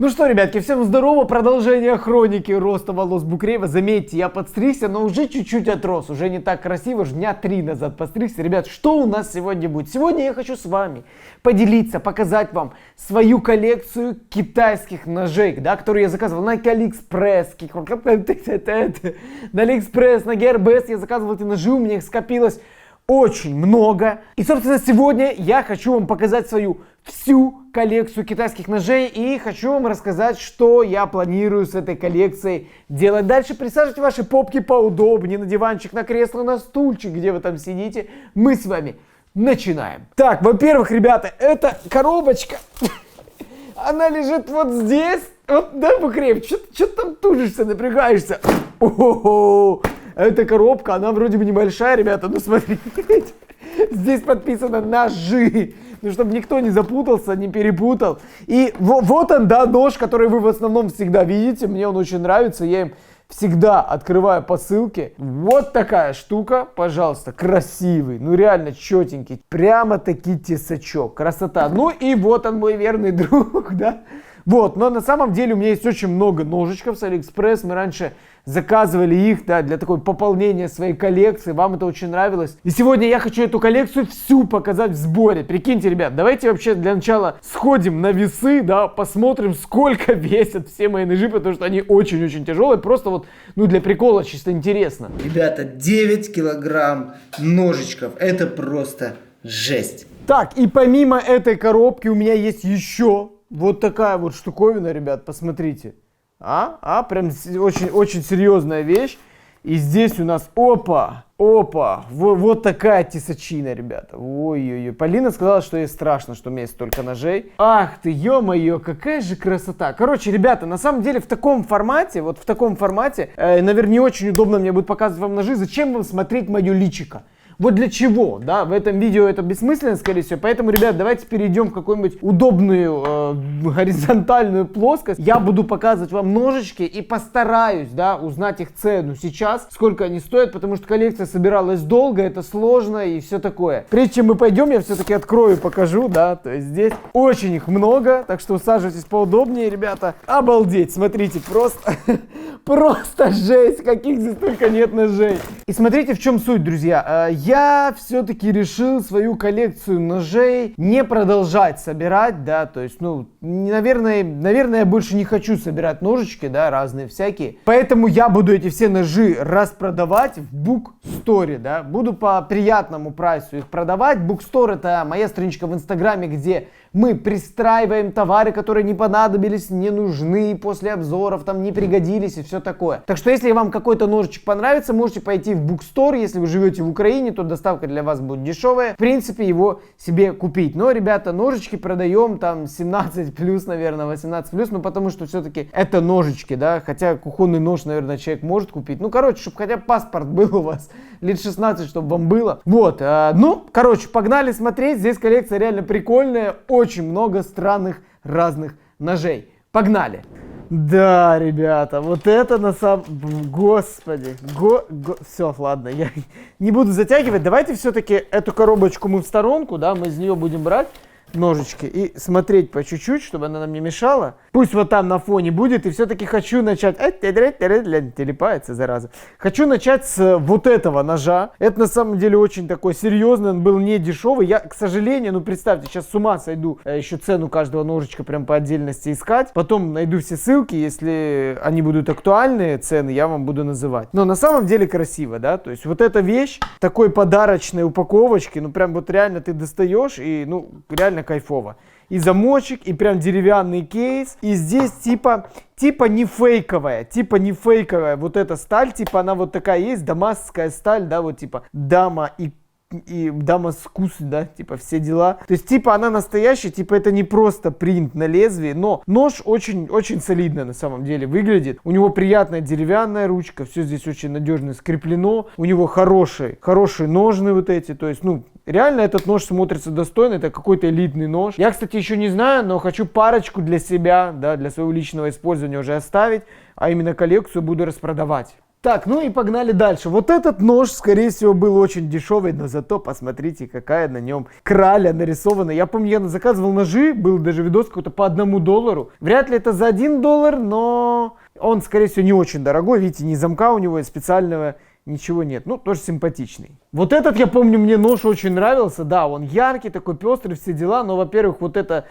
Ну что, ребятки, всем здорово, продолжение хроники роста волос Букреева. Заметьте, я подстригся, но уже чуть-чуть отрос, уже не так красиво, уже дня 3 назад подстригся. Ребят, что у нас сегодня будет? Сегодня я хочу с вами поделиться, показать вам свою коллекцию китайских ножей, да, которые я заказывал на Алиэкспресс, на Алиэкспресс, на ГРБС я заказывал эти ножи, у меня их скопилось очень много. И, собственно, сегодня я хочу вам показать свою всю коллекцию китайских ножей и хочу вам рассказать, что я планирую с этой коллекцией делать дальше. Присаживайте ваши попки поудобнее на диванчик, на кресло, на стульчик, где вы там сидите. Мы с вами начинаем. Так, во-первых, ребята, эта коробочка, она лежит вот здесь. Вот, да, Букреев, что ты там тужишься, напрягаешься? О-хо-хо. Эта коробка, она вроде бы небольшая, ребята, но смотрите, здесь подписано «Ножи». Ну, чтобы никто не запутался, не перепутал. И вот он, да, нож, который вы в основном всегда видите. Мне он очень нравится, я им всегда открываю посылки. Вот такая штука, пожалуйста, красивый, ну реально четенький. Прямо-таки тесачок, красота. Ну и вот он, мой верный друг, да. Вот, но на самом деле у меня есть очень много ножичков с Алиэкспресс. Мы раньше заказывали их, да, для такого пополнения своей коллекции. Вам это очень нравилось. И сегодня я хочу эту коллекцию всю показать в сборе. Прикиньте, ребят, давайте вообще для начала сходим на весы, да, посмотрим, сколько весят все мои ножи, потому что они очень-очень тяжелые. Просто вот, ну, для прикола чисто интересно. Ребята, 9 килограмм ножичков. Это просто жесть. Так, и помимо этой коробки у меня есть еще вот такая вот штуковина, ребят, посмотрите. Прям очень серьезная вещь. И здесь у нас, опа, вот такая тесачина, ребята. Ой-ой-ой. Полина сказала, что ей страшно, что у меня есть столько ножей. Ах ты, ё-моё, какая же красота. Короче, ребята, на самом деле в таком формате, наверное, не очень удобно мне будет показывать вам ножи. Зачем вам смотреть мое личико? Вот для чего, да, в этом видео это бессмысленно, скорее всего, поэтому, ребят, давайте перейдем в какую-нибудь удобную горизонтальную плоскость. Я буду показывать вам ножички и постараюсь, да, узнать их цену сейчас, сколько они стоят, потому что коллекция собиралась долго, это сложно и все такое. Прежде чем мы пойдем, я все-таки открою, покажу, да, то есть здесь очень их много, так что усаживайтесь поудобнее, ребята. Обалдеть, смотрите, просто жесть, каких здесь только нет ножей. И смотрите, в чем суть, друзья. Я все-таки решил свою коллекцию ножей не продолжать собирать, да, то есть, ну, наверное, я больше не хочу собирать ножички, да, разные всякие. Поэтому я буду эти все ножи распродавать в Bookstore, да, буду по приятному прайсу их продавать. Bookstore — это моя страничка в Инстаграме, где мы пристраиваем товары, которые не понадобились, не нужны после обзоров, там не пригодились и все такое. Так что если вам какой-то ножичек понравится, можете пойти в Bookstore. Если вы живете в Украине, то доставка для вас будет дешевая. В принципе, его себе купить. Но, ребята, ножички продаем там 17+, наверное, 18+, ну потому что все-таки это ножички, да, хотя кухонный нож, наверное, человек может купить. Ну, короче, чтобы хотя бы паспорт был у вас, лет 16, чтобы вам было. Вот, ну, короче, погнали смотреть. Здесь коллекция реально прикольная. Очень много странных разных ножей. Погнали! Да, ребята, вот это на самом... Господи. Все, ладно, я не буду затягивать. Давайте все-таки эту коробочку мы в сторонку, да, мы из нее будем брать ножички и смотреть по чуть-чуть, чтобы она нам не мешала. Пусть вот там на фоне будет. И все-таки хочу начать... Телепается, зараза. Хочу начать с вот этого ножа. Это на самом деле очень такой серьезный. Он был не дешевый. Я, к сожалению, ну представьте, сейчас с ума сойду еще цену каждого ножичка прям по отдельности искать. Потом найду все ссылки. Если они будут актуальные, цены, я вам буду называть. Но на самом деле красиво, да. То есть вот эта вещь такой подарочной упаковочки. Ну прям вот реально ты достаешь и, ну, реально кайфово. И замочек, и прям деревянный кейс. И здесь типа не фейковая вот эта сталь, типа она вот такая есть, дамасская сталь, да, вот типа дама и дамаскус, да, типа все дела. То есть типа она настоящая, типа это не просто принт на лезвии, но нож очень солидно на самом деле выглядит. У него приятная деревянная ручка, все здесь очень надежно скреплено. У него хорошие ножны вот эти, то есть, ну, реально этот нож смотрится достойно, это какой-то элитный нож. Я, кстати, еще не знаю, но хочу парочку для себя, да, для своего личного использования уже оставить, а именно коллекцию буду распродавать. Так, ну и погнали дальше. Вот этот нож, скорее всего, был очень дешевый, но зато посмотрите, какая на нем краля нарисована. Я помню, я заказывал ножи, был даже видос какой-то по $1. Вряд ли это за $1, но он, скорее всего, не очень дорогой. Видите, ни замка у него и специального ничего нет. Ну, тоже симпатичный. Вот этот, я помню, мне нож очень нравился. Да, он яркий, такой пестрый, все дела. Но, во-первых, вот это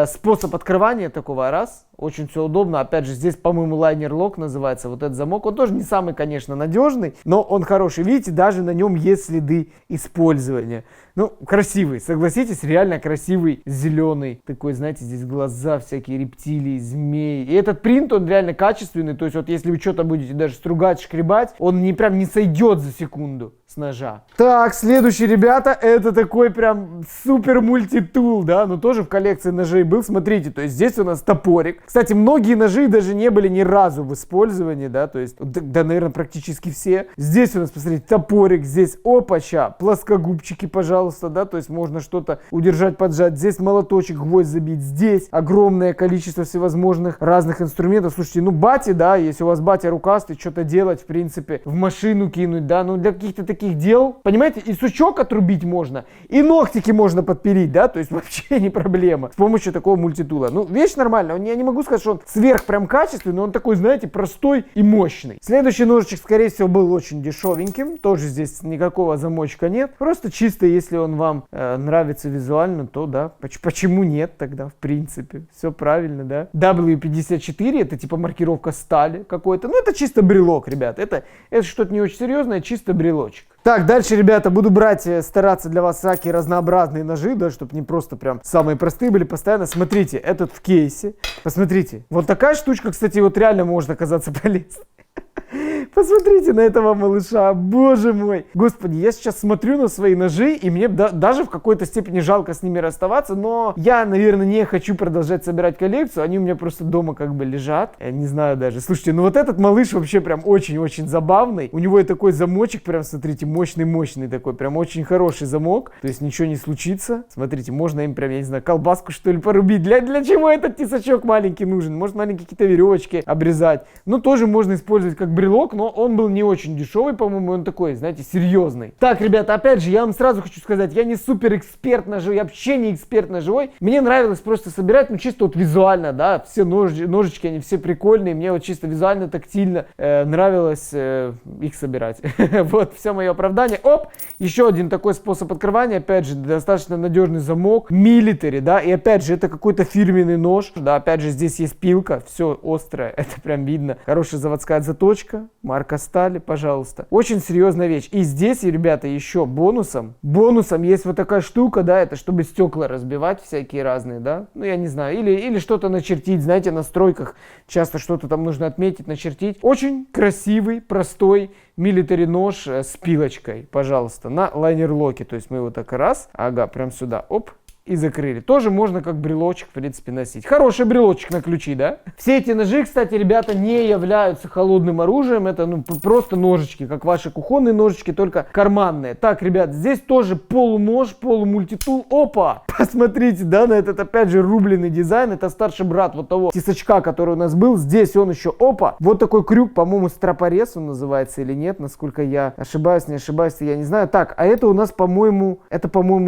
способ открывания такого, раз. Очень все удобно. Опять же, здесь, по-моему, лайнер-лок называется. Вот этот замок. Он тоже не самый, конечно, надежный, но он хороший. Видите, даже на нем есть следы использования. Ну, красивый, согласитесь, реально красивый, зеленый. Такой, знаете, здесь глаза всякие, рептилии, змеи. И этот принт, он реально качественный. То есть, вот если вы что-то будете даже стругать, шкребать, он не прям не сойдет за секунду с ножа. Так, следующий, ребята, это такой прям супер мультитул, да, но тоже в коллекции ножей был. Смотрите, то есть здесь у нас топорик. Кстати, многие ножи даже не были ни разу в использовании, да, то есть, да, наверное, практически все. Здесь у нас, посмотрите, топорик, здесь опача, плоскогубчики, пожалуйста, да, то есть можно что-то удержать, поджать. Здесь молоточек, гвоздь забить, здесь огромное количество всевозможных разных инструментов. Слушайте, ну бати, да, если у вас батя рукастый, что-то делать, в принципе, в машину кинуть, да, ну для каких-то таких дел, понимаете, и сучок отрубить можно, и ногтики можно подпилить, да, то есть вообще не проблема с помощью такого мультитула. Ну, вещь нормальная, я не могу сказать, что он сверх прям качественный, но он такой, знаете, простой и мощный. Следующий ножичек, скорее всего, был очень дешевеньким, тоже здесь никакого замочка нет, просто чисто, если он вам нравится визуально, то да, почему нет тогда, в принципе, все правильно, да. W54, это типа маркировка стали какой-то, ну, это чисто брелок, ребят, это что-то не очень серьезное, чисто брелочек. Так, дальше, ребята, буду брать, стараться для вас всякие разнообразные ножи, да, чтобы не просто прям самые простые были постоянно. Смотрите, этот в кейсе. Посмотрите, вот такая штучка, кстати, вот реально может оказаться полезной. Посмотрите на этого малыша, боже мой. Господи, я сейчас смотрю на свои ножи, и мне даже в какой-то степени жалко с ними расставаться, но я, наверное, не хочу продолжать собирать коллекцию, они у меня просто дома как бы лежат, я не знаю даже. Слушайте, ну вот этот малыш вообще прям очень-очень забавный, у него и такой замочек прям, смотрите, мощный-мощный такой, прям очень хороший замок, то есть ничего не случится. Смотрите, можно им прям, я не знаю, колбаску что ли порубить. Для чего этот тесачок маленький нужен? Может, маленькие какие-то веревочки обрезать. Ну, тоже можно использовать как брелок, но он был не очень дешевый, по-моему, он такой, знаете, серьезный. Так, ребята, опять же, я вам сразу хочу сказать, я не супер эксперт ножевой, я вообще не эксперт ножевой. Мне нравилось просто собирать, ну, чисто вот визуально, да, все ножички, они все прикольные, мне вот чисто визуально, тактильно нравилось их собирать. Вот, все мое оправдание. Оп, еще один такой способ открывания, опять же, достаточно надежный замок, милитари, да, и опять же, это какой-то фирменный нож, да, опять же, здесь есть пилка, все острое, это прям видно, хорошая заводская заточка, марка стали, пожалуйста. Очень серьезная вещь. И здесь, ребята, еще бонусом есть вот такая штука, да, это чтобы стекла разбивать всякие разные, да, ну, я не знаю, или что-то начертить, знаете, на стройках часто что-то там нужно отметить, начертить. Очень красивый, простой милитари нож с пилочкой, пожалуйста, на лайнер-локе, то есть мы его так раз, ага, прям сюда, оп, и закрыли. Тоже можно как брелочек, в принципе, носить. Хороший брелочек на ключи, да? Все эти ножи, кстати, ребята, не являются холодным оружием. Это, ну, просто ножички, как ваши кухонные ножички, только карманные. Так, ребят, здесь тоже полунож, полумультитул. Опа! Посмотрите, да, на этот, опять же, рубленый дизайн. Это старший брат вот того тесачка, который у нас был. Здесь он еще, опа! Вот такой крюк, по-моему, стропорез он называется или нет. Насколько я ошибаюсь, не ошибаюсь, я не знаю. Так, а это у нас, по-моему,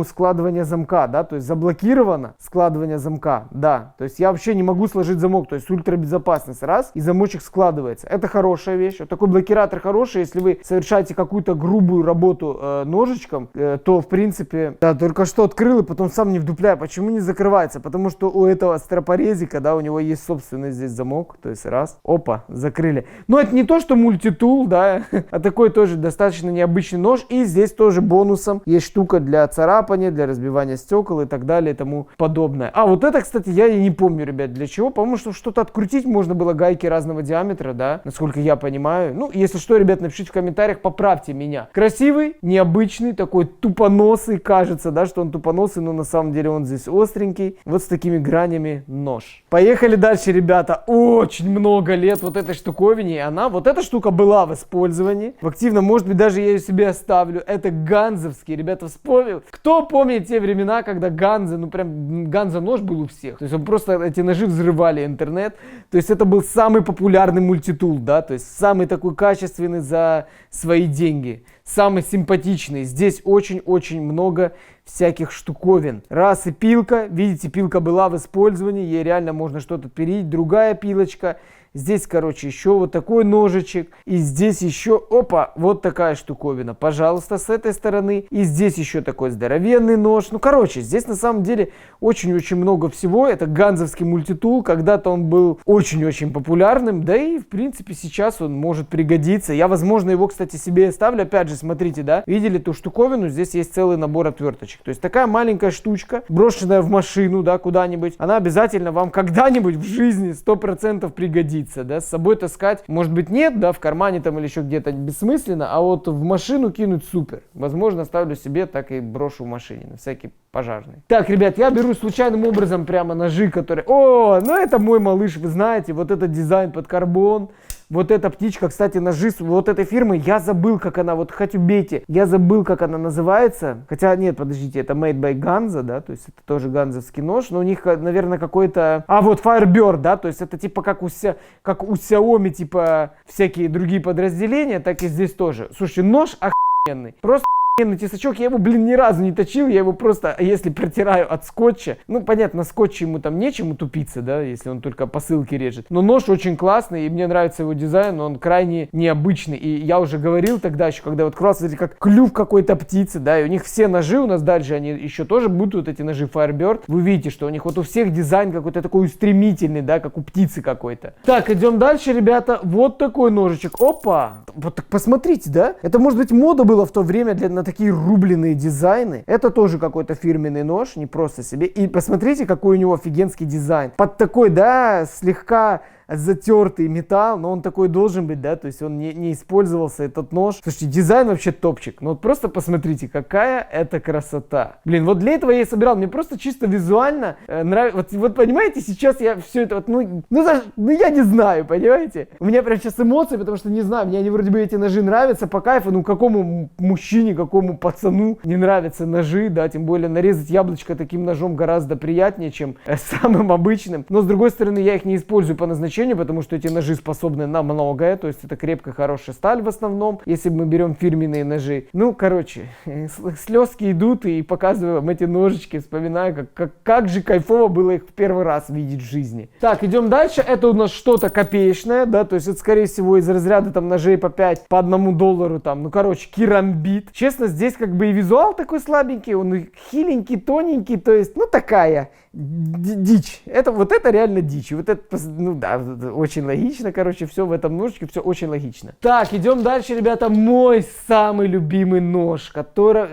складывание замка, да? То есть заблокировано складывание замка, да, то есть я вообще не могу сложить замок, то есть ультрабезопасность, раз, и замочек складывается. Это хорошая вещь, вот такой блокиратор хороший, если вы совершаете какую-то грубую работу ножичком, то, в принципе, да, только что открыл и потом сам не вдупляю, почему не закрывается, потому что у этого стропорезика, да, у него есть собственный здесь замок, то есть раз, опа, закрыли. Но это не то, что мультитул, да, а такой тоже достаточно необычный нож, и здесь тоже бонусом есть штука для царапания, для разбивания стекол и так далее и тому подобное. А вот это, кстати, я и не помню, ребят, для чего. По-моему, что что-то открутить можно было, гайки разного диаметра, да, насколько я понимаю. Ну, если что, ребят, напишите в комментариях, поправьте меня. Красивый, необычный, такой тупоносый, кажется, да, что он тупоносый, но на самом деле он здесь остренький. Вот с такими гранями нож. Поехали дальше, ребята. Очень много лет вот этой штуковине, вот эта штука была в использовании. В активном, может быть, даже я ее себе оставлю. Это ганзовский, ребята, вспомнил. Кто помнит те времена, когда Ганза, ну прям Ганза нож был у всех. То есть он просто, эти ножи взрывали интернет. То есть это был самый популярный мультитул, да, то есть самый такой качественный за свои деньги. Самый симпатичный. Здесь очень-очень много всяких штуковин. Раз и пилка. Видите, пилка была в использовании. Ей реально можно что-то пилить. Другая пилочка. Здесь, короче, еще вот такой ножичек. И здесь еще, опа, вот такая штуковина. Пожалуйста, с этой стороны. И здесь еще такой здоровенный нож. Ну, короче, здесь на самом деле очень-очень много всего. Это ганзовский мультитул. Когда-то он был очень-очень популярным. Да и, в принципе, сейчас он может пригодиться. Я, возможно, его, кстати, себе оставлю. Опять же, смотрите, да? Видели ту штуковину? Здесь есть целый набор отверточек. То есть такая маленькая штучка, брошенная в машину, да, куда-нибудь. Она обязательно вам когда-нибудь в жизни 100% пригодится. Да, с собой таскать, может быть, нет, да, в кармане там или еще где-то бессмысленно, а вот в машину кинуть супер. Возможно, оставлю себе, так и брошу в машине, на всякий пожарный. Так, ребят, я беру случайным образом прямо ножи, которые... О, ну это мой малыш, вы знаете, вот этот дизайн под карбон. Вот эта птичка, кстати, ножи вот этой фирмы, я забыл, как она, вот хоть убейте, я забыл, как она называется. Хотя, нет, подождите, это Made by Ganza, да, то есть это тоже ганзовский нож, но у них, наверное, какой-то... А, вот Firebird, да, то есть это типа как у Xiaomi, типа всякие другие подразделения, так и здесь тоже. Слушайте, нож охуенный, просто охуенный тесачок, я его, блин, ни разу не точил, я его просто, если протираю от скотча, ну, понятно, скотч ему там нечему тупиться, да, если он только посылки режет, но нож очень классный, и мне нравится его дизайн, он крайне необычный, и я уже говорил тогда еще, когда вот класс, смотрите, как клюв какой-то птицы, да, и у них все ножи у нас дальше, они еще тоже будут, вот эти ножи Firebird, вы видите, что у них вот у всех дизайн какой-то такой устремительный, да, как у птицы какой-то. Так, идем дальше, ребята, вот такой ножичек, опа, вот так посмотрите, да, это может быть мода была в то время на такие рубленые дизайны. Это тоже какой-то фирменный нож, не просто себе. И посмотрите, какой у него офигенский дизайн. Под такой, да, слегка затертый металл, но он такой должен быть, да, то есть он не использовался, этот нож. Слушайте, дизайн вообще топчик. Ну вот просто посмотрите, какая это красота. Блин, вот для этого я и собирал, мне просто чисто визуально нравится. Вот понимаете, сейчас я все это вот, ну я не знаю, понимаете? У меня прям сейчас эмоции, потому что не знаю, мне они вроде бы эти ножи нравятся по кайфу, ну какому мужчине, какому пацану не нравятся ножи, да, тем более нарезать яблочко таким ножом гораздо приятнее, чем самым обычным. Но с другой стороны, я их не использую по назначению, потому что эти ножи способны на многое, то есть это крепкая, хорошая сталь в основном, если мы берем фирменные ножи. Ну, короче, слезки идут, и показываю вам эти ножички, вспоминаю, как же кайфово было их в первый раз видеть в жизни. Так, идем дальше, это у нас что-то копеечное, да, то есть это, скорее всего, из разряда там ножей по 5, по $1 там, ну, короче, керамбит. Честно, здесь как бы и визуал такой слабенький, он и хиленький, тоненький, то есть, ну, такая дичь. Вот это реально дичь. Вот это, ну да, очень логично, короче, все в этом ножичке, все очень логично. Так, идем дальше, ребята. Мой самый любимый нож,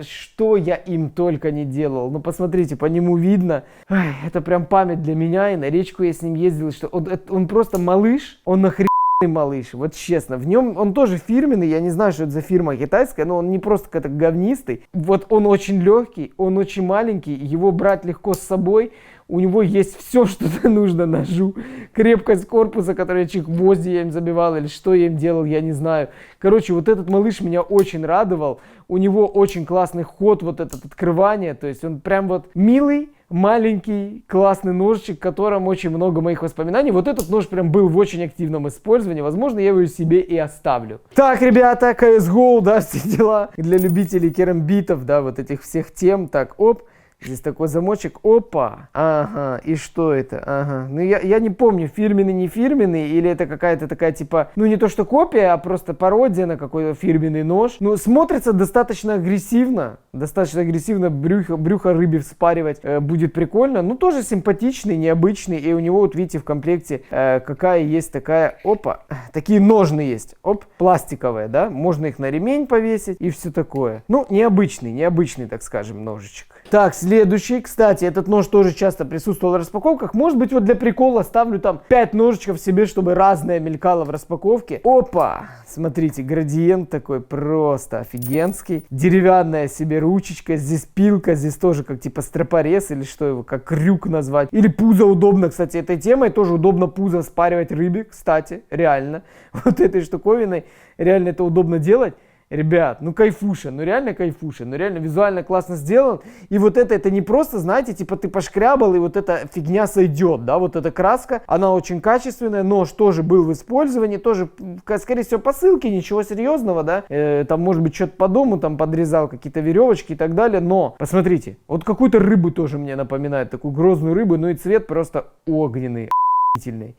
что я им только не делал. Ну, посмотрите, по нему видно. Ай, это прям память для меня, и на речку я с ним ездил, что он просто малыш, он нахрен малыш, вот честно, в нем он тоже фирменный, я не знаю, что это за фирма китайская, но он не просто какой-то говнистый, вот он очень легкий, он очень маленький, его брать легко с собой, у него есть все, что нужно ножу, крепкость корпуса, который гвозди я им забивал, или что я им делал, я не знаю. Короче, вот этот малыш меня очень радовал, у него очень классный ход, вот это открывание, то есть он прям вот милый, маленький, классный ножичек, в котором очень много моих воспоминаний. Вот этот нож прям был в очень активном использовании. Возможно, я его себе и оставлю. Так, ребята, CSGO, да, все дела. Для любителей керамбитов, да, вот этих всех тем. Так, оп. Здесь такой замочек, опа, ага, и что это, ага, ну я не помню, фирменный, не фирменный, или это какая-то такая типа, ну не то что копия, а просто пародия на какой-то фирменный нож, ну смотрится достаточно агрессивно, брюхо рыбе вспаривать будет прикольно, ну тоже симпатичный, необычный, и у него вот видите в комплекте какая есть такая, опа, такие ножны есть, оп, пластиковые, да, можно их на ремень повесить и все такое, ну необычный, так скажем, ножичек. Так, следующий, кстати, этот нож тоже часто присутствовал в распаковках. Может быть, вот для прикола ставлю там 5 ножичков себе, чтобы разное мелькало в распаковке. Опа! Смотрите, градиент такой просто офигенский. Деревянная себе ручечка, здесь пилка, здесь тоже как типа стропорез или что его, как крюк назвать. Или пузо удобно, кстати, этой темой тоже удобно пузо спаривать рыбе, кстати, реально. Вот этой штуковиной реально это удобно делать. Ребят, ну кайфуша, ну реально кайфуша, ну реально визуально классно сделан. И вот это не просто, знаете, типа ты пошкрябал и вот эта фигня сойдет, да, вот эта краска, она очень качественная, нож тоже был в использовании, тоже, скорее всего, по ссылке, ничего серьезного, да, там может быть что-то по дому, там подрезал какие-то веревочки и так далее, но, посмотрите, вот какую-то рыбу тоже мне напоминает, такую грозную рыбу, ну и цвет просто огненный.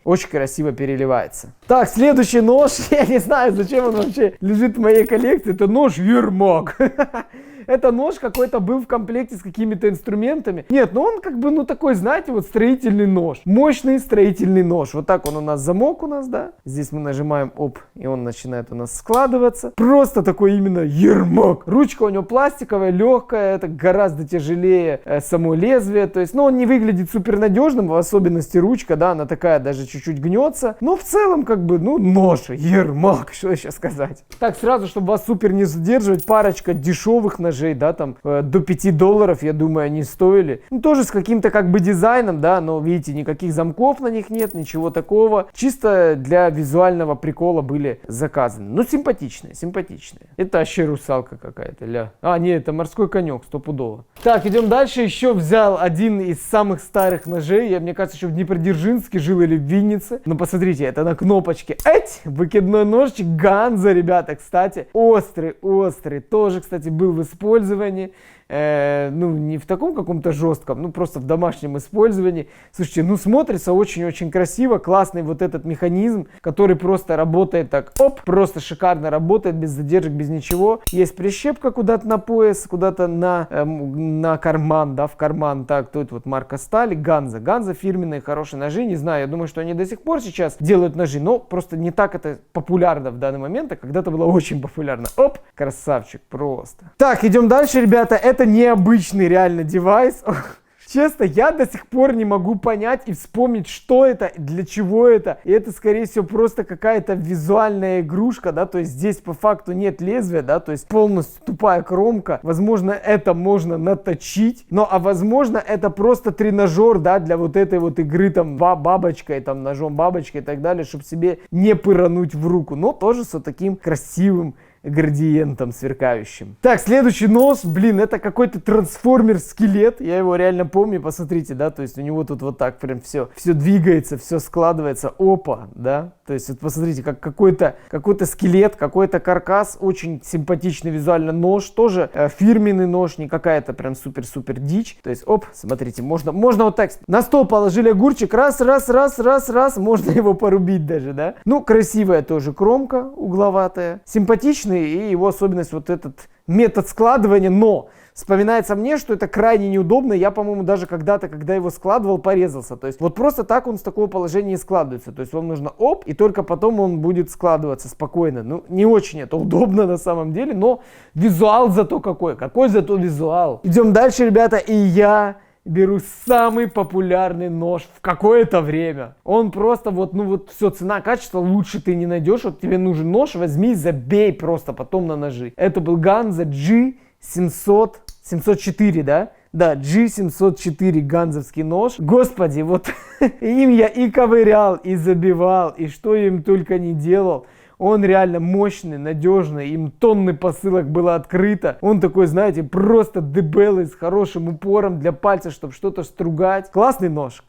Очень красиво переливается. Так, следующий нож. Я не знаю, зачем он вообще лежит в моей коллекции. Это нож Ермак. Это нож какой-то был в комплекте с какими-то инструментами. Нет, ну он как бы, ну такой, знаете, вот строительный нож. Мощный строительный нож. Вот так он у нас, замок у нас, да. Здесь мы нажимаем, оп, и он начинает у нас складываться. Просто такой именно Ермак. Ручка у него пластиковая, легкая, это гораздо тяжелее само лезвие. То есть, ну он не выглядит супер надежным, в особенности ручка, да, она такая даже чуть-чуть гнется. Но в целом, как бы, ну нож, Ермак, что еще сказать. Так, сразу, чтобы вас супер не задерживать, парочка дешевых ножей, да, там до $5, я думаю, они стоили. Ну, тоже с каким-то как бы дизайном, да, но видите, никаких замков на них нет, ничего такого. Чисто для визуального прикола были заказаны. Ну, симпатичные, симпатичные. Это вообще русалка какая-то, ля. А, нет, это морской конек, стопудово. Так, идем дальше. Еще взял один из самых старых ножей. Я, мне кажется, еще в Днепродзержинске жил или в Виннице. Ну, посмотрите, это на кнопочке. Выкидной ножичек Ганза, ребята, кстати. Острый, острый. Тоже, кстати, был в использовании. Ну, не в таком каком-то жестком, ну, просто в домашнем использовании. Слушайте, ну, смотрится очень-очень красиво, классный вот этот механизм, который просто работает так, оп, просто шикарно работает, без задержек, без ничего. Есть прищепка куда-то на пояс, куда-то на карман, да, в карман. Так, тут вот марка стали, Ганза. Ганза фирменные, хорошие ножи, не знаю, я думаю, что они до сих пор сейчас делают ножи, но просто не так это популярно в данный момент, а когда-то было очень популярно. Оп, красавчик просто. Так, идем дальше, ребята, это необычный реально девайс. Честно, я до сих пор не могу понять и вспомнить, что это, для чего это. И это, скорее всего, просто какая-то визуальная игрушка, да, то есть здесь по факту нет лезвия, да, то есть полностью тупая кромка. Возможно, это можно наточить, но, а возможно, это просто тренажер, да, для вот этой вот игры, там, бабочкой, там, ножом бабочкой и так далее, чтобы себе не пырануть в руку, но тоже с вот таким красивым градиентом сверкающим. Так, следующий нож, блин, это какой-то трансформер-скелет, я его реально помню, посмотрите, да, то есть у него тут вот так прям все двигается, все складывается, опа, да, то есть вот посмотрите, как какой-то скелет, какой-то каркас, очень симпатичный визуально нож, тоже фирменный нож, не какая-то прям супер-супер дичь, то есть, оп, смотрите, можно вот так, на стол положили огурчик, раз, можно его порубить даже, да, ну, красивая тоже кромка, угловатая, симпатичный, и его особенность вот этот метод складывания, но вспоминается мне, что это крайне неудобно. Я, по-моему, даже когда-то, когда его складывал, порезался. То есть вот просто так он с такого положения не складывается. То есть вам нужно оп, и только потом он будет складываться спокойно. Ну, не очень это удобно на самом деле, но визуал зато какой. Какой зато визуал. Идем дальше, ребята, и я беру самый популярный нож в какое-то время. Он просто вот, ну вот все, цена, качество, лучше ты не найдешь. Вот тебе нужен нож, возьми, забей просто потом на ножи. Это был Ганза G704, да? Да, G704 ганзовский нож. Господи, вот им я и ковырял, и забивал, и что я им только не делал. Он реально мощный, надежный, им тонны посылок было открыто. Он такой, знаете, просто дебелый, с хорошим упором для пальца, чтобы что-то стругать. Классный нож,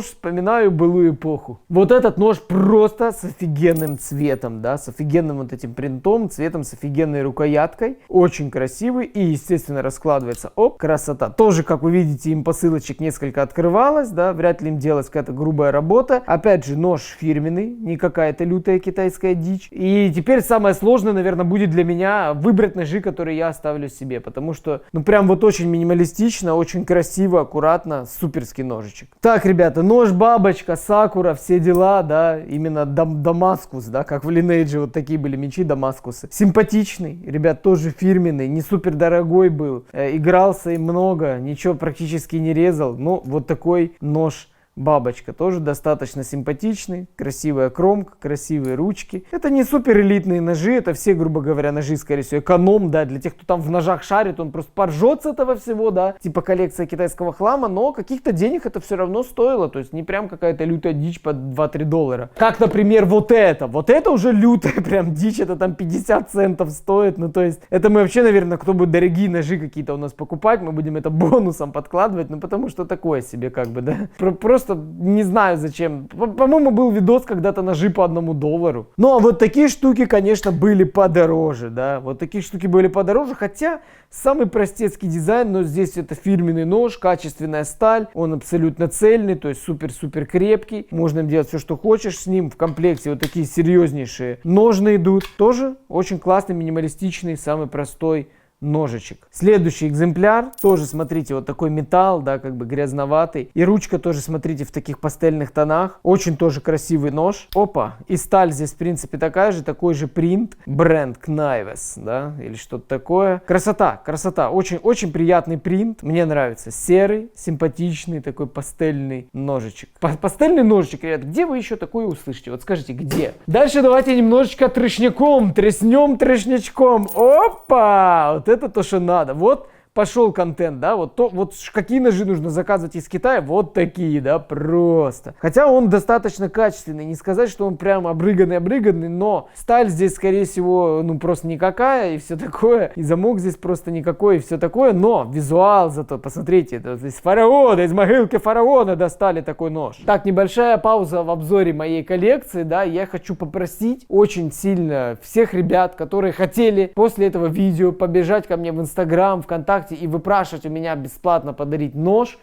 вспоминаю былую эпоху. Вот этот нож просто с офигенным цветом, да, с офигенным вот этим принтом, цветом, с офигенной рукояткой. Очень красивый и, естественно, раскладывается. Оп, красота. Тоже, как вы видите, им посылочек несколько открывалось, да, вряд ли им делалась какая-то грубая работа. Опять же, нож фирменный, не какая-то лютая китайская дичь. И теперь самое сложное, наверное, будет для меня выбрать ножи, которые я оставлю себе, потому что, ну, прям вот очень минималистично, очень красиво, аккуратно, суперский ножичек. Так, ребята, нож бабочка, сакура, все дела, да, именно Дамаскус, да, как в Lineage вот такие были мечи Дамаскусы. Симпатичный, ребят, тоже фирменный, не супер дорогой был, игрался им много, ничего практически не резал, но вот такой нож бабочка. Тоже достаточно симпатичный, красивая кромка, красивые ручки. Это не супер элитные ножи, это все, грубо говоря, ножи, скорее всего, эконом, да, для тех, кто там в ножах шарит, он просто поржет с этого всего, да, типа коллекция китайского хлама, но каких-то денег это все равно стоило, то есть не прям какая-то лютая дичь по 2-3 доллара. Как, например, вот это уже лютая прям дичь, это там 50 центов стоит, ну то есть это мы вообще, наверное, кто будет дорогие ножи какие-то у нас покупать, мы будем это бонусом подкладывать, ну потому что такое себе как бы, да, просто не знаю зачем, по-моему, был видос когда-то ножи по $1. Ну а вот такие штуки, конечно, были подороже, да, вот такие штуки были подороже, хотя самый простецкий дизайн, но здесь это фирменный нож, качественная сталь, он абсолютно цельный, то есть супер-супер крепкий, можно делать все, что хочешь с ним, в комплекте вот такие серьезнейшие ножны идут, тоже очень классный, минималистичный, самый простой ножичек. Следующий экземпляр, тоже смотрите, вот такой металл, да, как бы грязноватый. И ручка тоже, смотрите, в таких пастельных тонах. Очень тоже красивый нож. Опа, и сталь здесь, в принципе, такая же, такой же принт. Бренд Knives, да, или что-то такое. Красота, красота, очень приятный принт. Мне нравится. Серый, симпатичный, такой пастельный ножичек. Пастельный ножичек, ребят, где вы еще такое услышите? Вот скажите, где? Дальше давайте немножечко трешняком, треснем трешнячком. Опа! Вот это то, что надо. Вот пошел контент, да, вот какие ножи нужно заказывать из Китая, вот такие, да, просто. Хотя он достаточно качественный, не сказать, что он прям обрыганный, но сталь здесь, скорее всего, ну просто никакая и все такое, и замок здесь просто никакой и все такое, но визуал зато, посмотрите, это из фараона, из могилки фараона достали такой нож. Так, небольшая пауза в обзоре моей коллекции, да, я хочу попросить очень сильно всех ребят, которые хотели после этого видео побежать ко мне в Инстаграм, ВКонтакте, и выпрашивать у меня бесплатно подарить нож.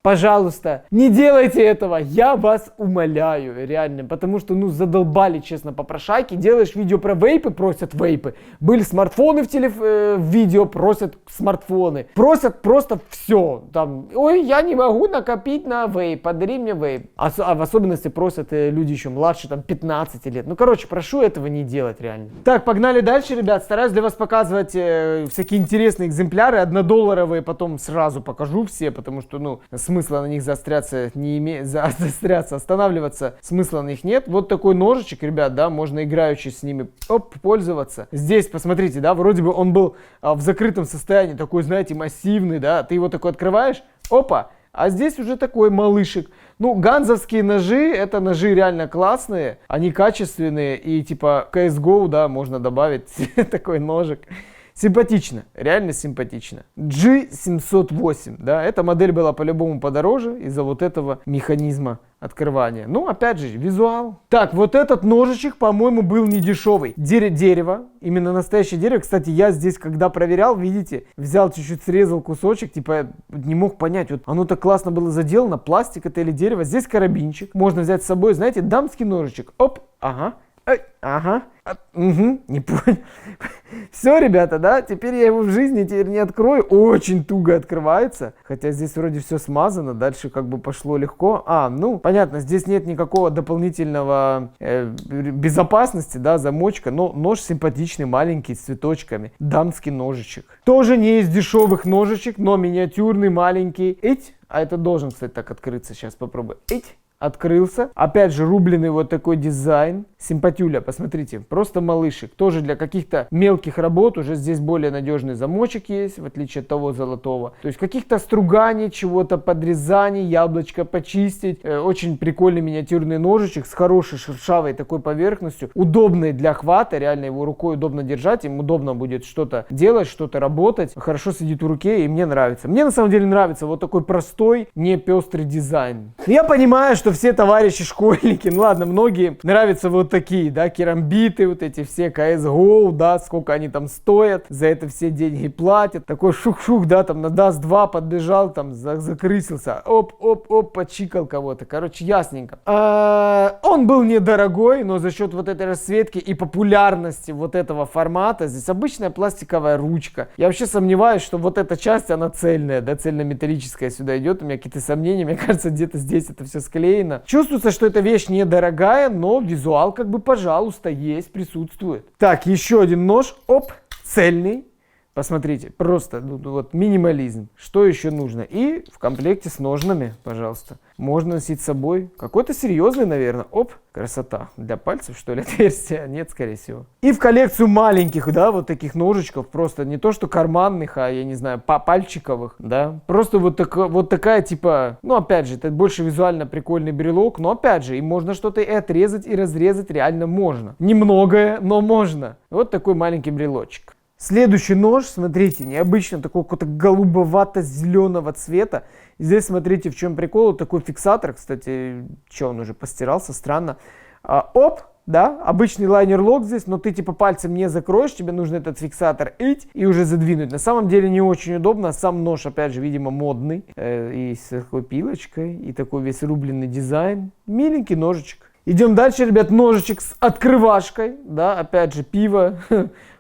Пожалуйста, не делайте этого, я вас умоляю, реально, потому что, ну, задолбали, честно, попрошайки. Делаешь видео про вейпы, просят вейпы. Были смартфоны в видео, просят смартфоны. Просят просто все, там, ой, я не могу накопить на вейп, подари мне вейп. А в особенности просят люди еще младше, там, 15 лет. Ну, короче, прошу этого не делать, реально. Так, погнали дальше, ребят, стараюсь для вас показывать всякие интересные экземпляры, $1 потом сразу покажу все, потому что, ну, смысла на них заостряться не имеет, останавливаться смысла на них нет. Вот такой ножичек, ребят, да, можно играючи с ними пользоваться. Здесь, посмотрите, да, вроде бы он был в закрытом состоянии, такой, знаете, массивный, да, ты его такой открываешь, опа, а здесь уже такой малышек. Ну, ганзовские ножи, это ножи реально классные, они качественные, и типа CSGO, да, можно добавить такой ножик. Симпатично, реально симпатично. G708, да, эта модель была по-любому подороже из-за вот этого механизма открывания. Ну, опять же, визуал. Так, вот этот ножичек, по-моему, был не дешевый. Дерево, именно настоящее дерево. Кстати, я здесь, когда проверял, видите, взял чуть-чуть, срезал кусочек, типа, не мог понять, вот оно так классно было заделано, пластик это или дерево. Здесь карабинчик, можно взять с собой, знаете, дамский ножичек. Оп, ага. Ага, не понял. Все, ребята, да, теперь я его в жизни теперь не открою. Очень туго открывается. Хотя здесь вроде все смазано, дальше как бы пошло легко. Ну, понятно, здесь нет никакого дополнительного безопасности, да, замочка. Но нож симпатичный, маленький, с цветочками. Дамский ножичек. Тоже не из дешевых ножичек, но миниатюрный, маленький. А это должен, кстати, так открыться. Сейчас попробую. Открылся. Опять же, рубленый вот такой дизайн. Симпатюля, посмотрите, просто малышек. Тоже для каких-то мелких работ уже здесь более надежный замочек есть, в отличие от того золотого. То есть каких-то струганий, чего-то подрезаний, яблочко почистить. Очень прикольный миниатюрный ножичек с хорошей шершавой такой поверхностью. Удобный для хвата, реально его рукой удобно держать. Им удобно будет что-то делать, что-то работать. Хорошо сидит в руке и мне нравится. Мне на самом деле нравится вот такой простой, не пестрый дизайн. Я понимаю, что все товарищи школьники, ну ладно, многие нравятся вот такие, да, керамбиты, вот эти все CSGO, да, сколько они там стоят, за это все деньги платят. Такой шух-шух, да, там на Dust 2 подбежал, там закрысился, оп, почикал кого-то, короче, ясненько. Он был недорогой, но за счет вот этой расцветки и популярности вот этого формата, здесь обычная пластиковая ручка. Я вообще сомневаюсь, что вот эта часть, она цельная, да, цельнометаллическая сюда идет, у меня какие-то сомнения, мне кажется, где-то здесь это все склеено. Чувствуется, что эта вещь недорогая, но визуал как бы, пожалуйста, есть, присутствует. Так, еще один нож, цельный. Посмотрите, просто вот минимализм. Что еще нужно? И в комплекте с ножнами, пожалуйста. Можно носить с собой. Какой-то серьезный, наверное. Оп, красота. Для пальцев, что ли, отверстия? Нет, скорее всего. И в коллекцию маленьких, да, вот таких ножичков. Просто не то, что карманных, а, я не знаю, пальчиковых, да. Просто вот такая, типа, ну, опять же, это больше визуально прикольный брелок. Но, опять же, и можно что-то и отрезать, и разрезать реально можно. Немногое, но можно. Вот такой маленький брелочек. Следующий нож, смотрите, необычно, такого какого-то голубовато-зеленого цвета. Здесь, смотрите, в чем прикол, вот такой фиксатор, кстати, что, он уже постирался, странно. Оп, да, обычный лайнер-лок здесь, но ты типа пальцем не закроешь, тебе нужно этот фиксатор и уже задвинуть. На самом деле не очень удобно, сам нож, опять же, видимо, модный, и с такой пилочкой, и такой весь рубленый дизайн. Миленький ножичек. Идем дальше, ребят, ножичек с открывашкой, да, опять же, пиво,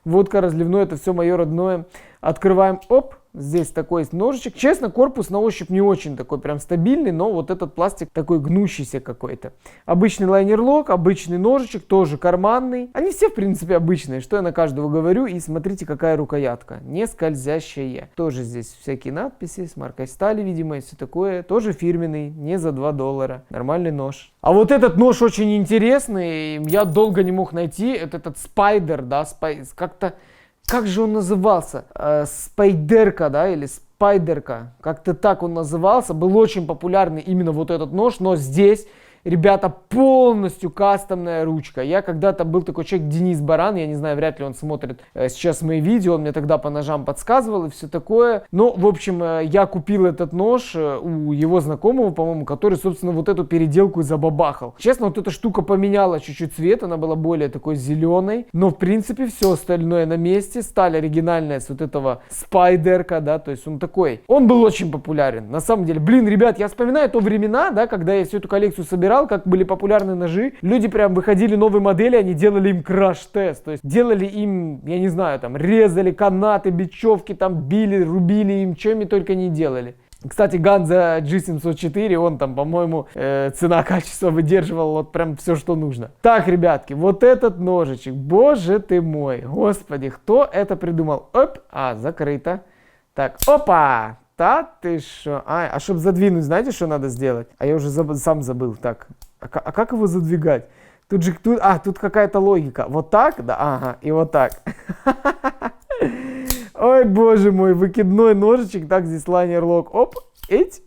водка разливное, это все мое родное. Открываем, оп, здесь такой есть ножичек. Честно, корпус на ощупь не очень такой прям стабильный, но вот этот пластик такой гнущийся какой-то. Обычный лайнер-лок, обычный ножичек, тоже карманный. Они все, в принципе, обычные, что я на каждого говорю. И смотрите, какая рукоятка, не скользящая. Тоже здесь всякие надписи с маркой стали, видимо, и все такое. Тоже фирменный, не за $2. Нормальный нож. А вот этот нож очень интересный, я долго не мог найти. Это этот спайдер, да, как-то... Как же он назывался? Спайдерка, да, или спайдерка. Как-то так он назывался. Был очень популярный именно вот этот нож, но здесь, ребята, полностью кастомная ручка. Я когда-то был такой человек, Денис Баран, я не знаю, вряд ли он смотрит сейчас мои видео, он мне тогда по ножам подсказывал и все такое. Но, в общем, я купил этот нож у его знакомого, по-моему, который, собственно, вот эту переделку и забабахал. Честно, вот эта штука поменяла чуть-чуть цвет, она была более такой зеленой, но, в принципе, все остальное на месте. Сталь оригинальная с вот этого спайдерка, да, то есть он такой. Он был очень популярен, на самом деле. Блин, ребят, я вспоминаю то времена, да, когда я всю эту коллекцию собирал, как были популярны ножи, люди прям выходили новые модели, они делали им краш-тест, то есть делали им, я не знаю, там, резали канаты, бечевки, там, били, рубили им, чем и только не делали. Кстати, Ганза G704, он там, по-моему, цена-качество выдерживал вот прям все, что нужно. Так, ребятки, вот этот ножичек, боже ты мой, господи, кто это придумал? Оп, закрыто. Так, опа! Да ты шо? А чтобы задвинуть, знаете, что надо сделать? А я уже сам забыл. Так, а как его задвигать? Тут какая-то логика. Вот так? Да, ага, и вот так. Ой, боже мой, выкидной ножичек. Так, здесь лайнер-лок. Оп, эть.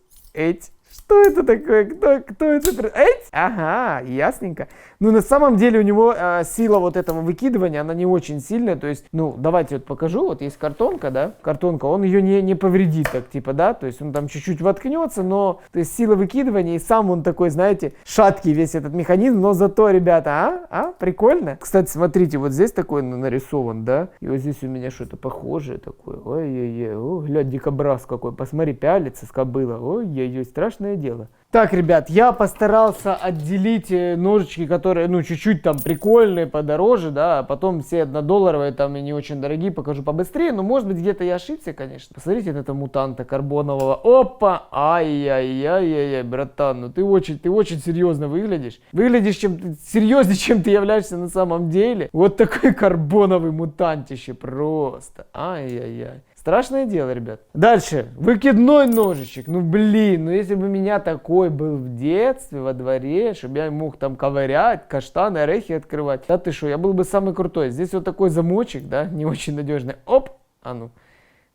Что это такое? Кто это? Ага, ясненько. Ну, на самом деле у него сила вот этого выкидывания, она не очень сильная. То есть, ну, давайте вот покажу. Вот есть картонка, да? Картонка, он ее не повредит так, типа, да? То есть он там чуть-чуть воткнется, но, то есть сила выкидывания, и сам он такой, знаете, шаткий весь этот механизм. Но зато, ребята, прикольно. Кстати, смотрите, вот здесь такой нарисован, да? И вот здесь у меня что-то похожее такое. Ой-ой-ой, глядь, дикобраз какой. Посмотри, пялится с кобыла. Ой-ой-ой, страшное дело. Так, ребят, я постарался отделить ножички, которые, ну, чуть-чуть там прикольные, подороже, да, а потом все $1 там и не очень дорогие, покажу побыстрее, но, может быть, где-то я ошибся, конечно. Посмотрите на этого мутанта карбонового. Опа! Ай-яй-яй-яй-яй, братан, ну ты очень серьезно выглядишь. Выглядишь серьезнее, чем ты являешься на самом деле. Вот такой карбоновый мутантище просто. Ай-яй-яй. Страшное дело, ребят. Дальше. Выкидной ножичек. Ну, блин, ну если бы у меня такой был в детстве, во дворе, чтобы я мог там ковырять, каштаны, орехи открывать. Да ты что, я был бы самый крутой. Здесь вот такой замочек, да, не очень надежный. Оп,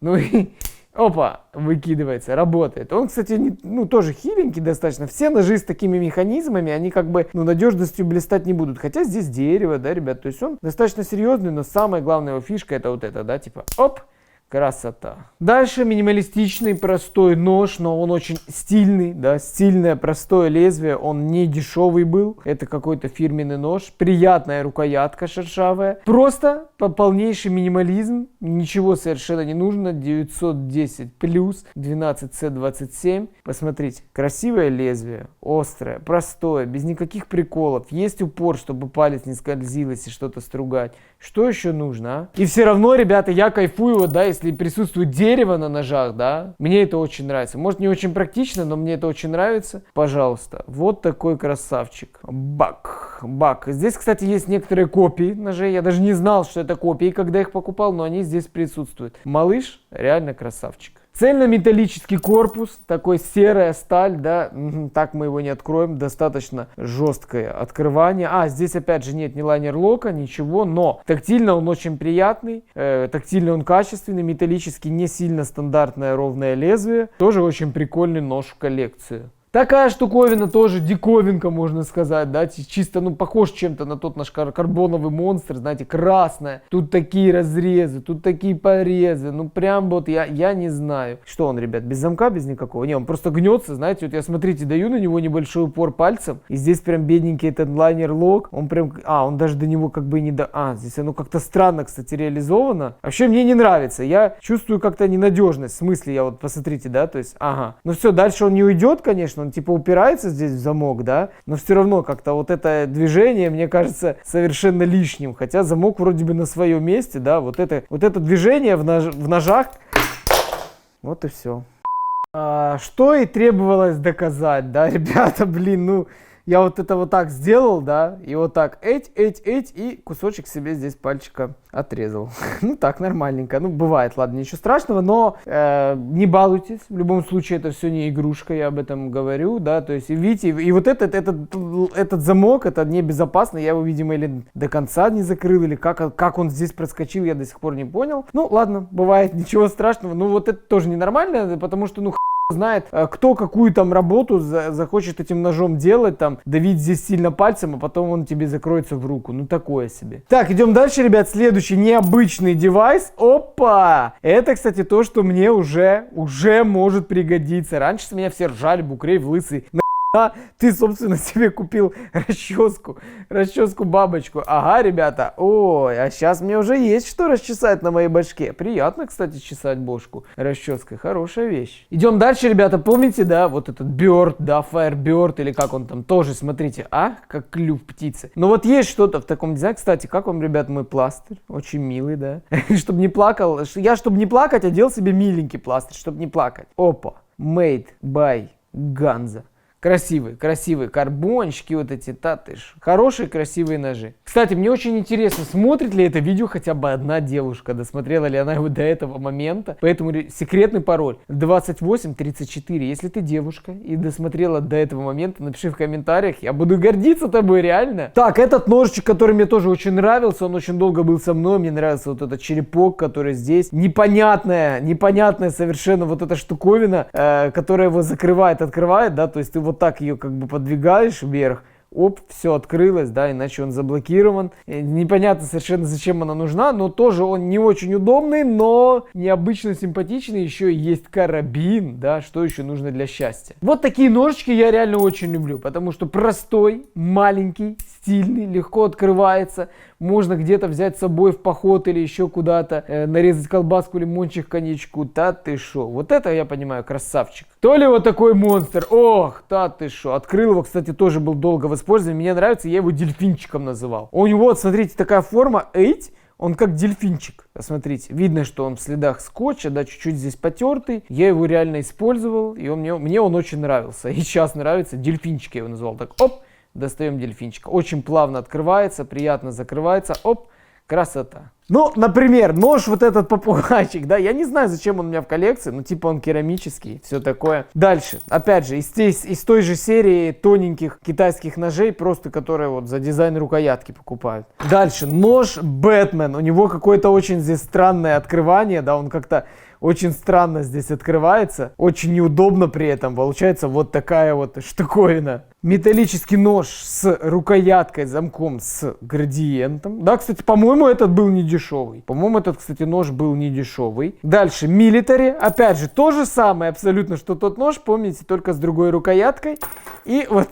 ну и опа, выкидывается, работает. Он, кстати, тоже хиленький достаточно. Все ножи с такими механизмами, они как бы, надежностью блистать не будут. Хотя здесь дерево, да, ребят, то есть он достаточно серьезный, но самая главная его фишка это вот это, да, типа, оп. Красота. Дальше минималистичный простой нож, но он очень стильный, да, стильное простое лезвие, он не дешевый был, это какой-то фирменный нож, приятная рукоятка шершавая, просто полнейший минимализм, ничего совершенно не нужно, 910 плюс, 12C27, посмотрите, красивое лезвие, острое, простое, без никаких приколов, есть упор, чтобы палец не скользил, если что-то стругать, что еще нужно, а? И все равно, ребята, я кайфую, вот, да, если присутствует дерево на ножах, да, мне это очень нравится. Может, не очень практично, но мне это очень нравится. Пожалуйста, вот такой красавчик. Бак. Бак. Здесь, кстати, есть некоторые копии ножей. Я даже не знал, что это копии, когда их покупал, но они здесь присутствуют. Малыш реально красавчик. Цельнометаллический корпус, такой серая сталь, да, так мы его не откроем, достаточно жесткое открывание. Здесь опять же нет ни лайнер-лока, ничего, но тактильно он очень приятный, тактильно он качественный, металлический, не сильно стандартное ровное лезвие, тоже очень прикольный нож в коллекцию. Такая штуковина тоже диковинка, можно сказать, да, чисто, похож чем-то на тот наш карбоновый монстр, знаете, красная, тут такие разрезы, тут такие порезы, прям вот я не знаю. Что он, ребят, без замка, без никакого? Не, он просто гнется, знаете, вот я, смотрите, даю на него небольшой упор пальцем, и здесь прям бедненький этот лайнер-лок, он прям, он даже до него как бы не здесь оно как-то странно, кстати, реализовано. Вообще мне не нравится, я чувствую как-то ненадежность, в смысле, я вот, посмотрите, да, то есть, ну все, дальше он не уйдет, конечно, он типа упирается здесь в замок, да, но все равно как-то вот это движение мне кажется совершенно лишним, хотя замок вроде бы на своем месте, да, вот это движение в ножах, вот и все. Что и требовалось доказать, да, ребята, блин, я вот это вот так сделал, да, и вот так, и кусочек себе здесь пальчика отрезал. Так, нормальненько. Бывает, ладно, ничего страшного, но не балуйтесь. В любом случае, это все не игрушка, я об этом говорю, да, то есть, видите, и вот этот замок, это небезопасно, я его, видимо, или до конца не закрыл, или как он здесь проскочил, я до сих пор не понял. Ладно, бывает, ничего страшного, вот это тоже ненормально, потому что, знает, кто какую там работу захочет этим ножом делать, там, давить здесь сильно пальцем, а потом он тебе закроется в руку. Такое себе. Так, идем дальше, ребят. Следующий необычный девайс. Опа! Это, кстати, то, что мне уже может пригодиться. Раньше с меня все ржали, Букрей, лысый. Ты, собственно, себе купил расческу-бабочку. Ага, ребята, а сейчас мне уже есть что расчесать на моей башке. Приятно, кстати, чесать бошку расческой, хорошая вещь. Идем дальше, ребята, помните, да, вот этот Bird, да, Firebird, или как он там, тоже, смотрите, как клюв птицы. Вот есть что-то в таком дизайне. Кстати, как вам, ребят, мой пластырь? Очень милый, да. Чтобы не плакал, чтобы не плакать, одел себе миленький пластырь, чтобы не плакать. Опа, made by Ганза. Красивые карбончики вот эти, хорошие красивые ножи. Кстати, мне очень интересно, смотрит ли это видео хотя бы одна девушка, досмотрела ли она его до этого момента. Поэтому секретный пароль 2834. Если ты девушка и досмотрела до этого момента, напиши в комментариях, я буду гордиться тобой, реально. Так, этот ножичек, который мне тоже очень нравился, он очень долго был со мной, мне нравился вот этот черепок, который здесь. Непонятная совершенно вот эта штуковина, которая его закрывает, открывает, да, то есть ты вот так ее как бы подвигаешь вверх, все открылось, да, иначе он заблокирован. Непонятно совершенно, зачем она нужна, но тоже он не очень удобный, но необычно симпатичный. Еще и есть карабин, да, что еще нужно для счастья. Вот такие ножички я реально очень люблю, потому что простой, маленький, стильный, легко открывается. Можно где-то взять с собой в поход или еще куда-то, нарезать колбаску, лимончик, коньячку. Ты шо. Вот это, я понимаю, красавчик. То ли вот такой монстр. Ох, ты шо. Открыл его, кстати, тоже был долго в использовании. Мне нравится, я его дельфинчиком называл. У него, вот, смотрите, такая форма, он как дельфинчик. Посмотрите, видно, что он в следах скотча, да, чуть-чуть здесь потертый. Я его реально использовал, и мне он очень нравился. И сейчас нравится, дельфинчик я его назвал. Так, достаем дельфинчика. Очень плавно открывается, приятно закрывается. Красота. Например, нож вот этот попугайчик, да, я не знаю, зачем он у меня в коллекции, типа он керамический, все такое. Дальше, опять же, из той же серии тоненьких китайских ножей, просто которые вот за дизайн рукоятки покупают. Дальше, нож Бэтмен, у него какое-то очень здесь странное открывание, да, он как-то очень странно здесь открывается, очень неудобно при этом, получается вот такая вот штуковина. Металлический нож с рукояткой, замком с градиентом. Да, кстати, по-моему, этот был не дешевый. Нож был не дешевый. Дальше, милитари. Опять же, то же самое абсолютно, что тот нож, помните, только с другой рукояткой. И вот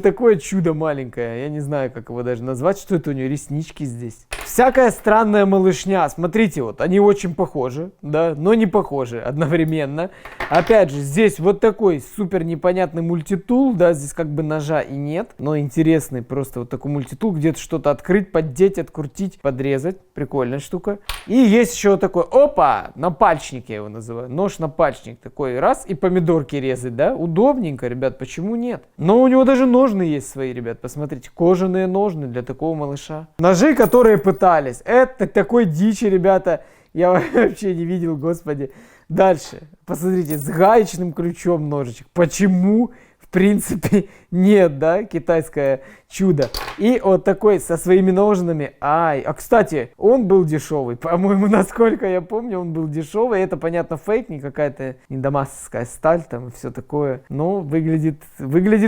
такое чудо маленькое. Я не знаю, как его даже назвать. Что это у него? Реснички здесь. всякая странная малышня. Смотрите, вот они очень похожи, да, но не похожи одновременно. Опять же, здесь вот такой супер непонятный мультитул, да, здесь как бы ножа и нет, но интересный просто вот такой мультитул, где-то что-то открыть, поддеть, открутить, подрезать. Прикольная штука. И есть еще такой, опа, напальчник я его называю, нож-напальчник такой, раз, и помидорки резать, да, удобненько, ребят, почему нет? Но у него даже ножны есть свои, ребят, посмотрите, кожаные ножны для такого малыша. Ножи, которые пытались, это такой дичи, ребята, я вообще не видел, господи. Дальше, посмотрите, с гаечным ключом ножичек, почему? В принципе, нет, да, китайское чудо. И вот такой со своими ножнами. Ай, а кстати, он был дешевый. По-моему, насколько я помню, он был дешевый. Это, понятно, фейк, не какая-то не дамасская сталь там и все такое. Но выглядит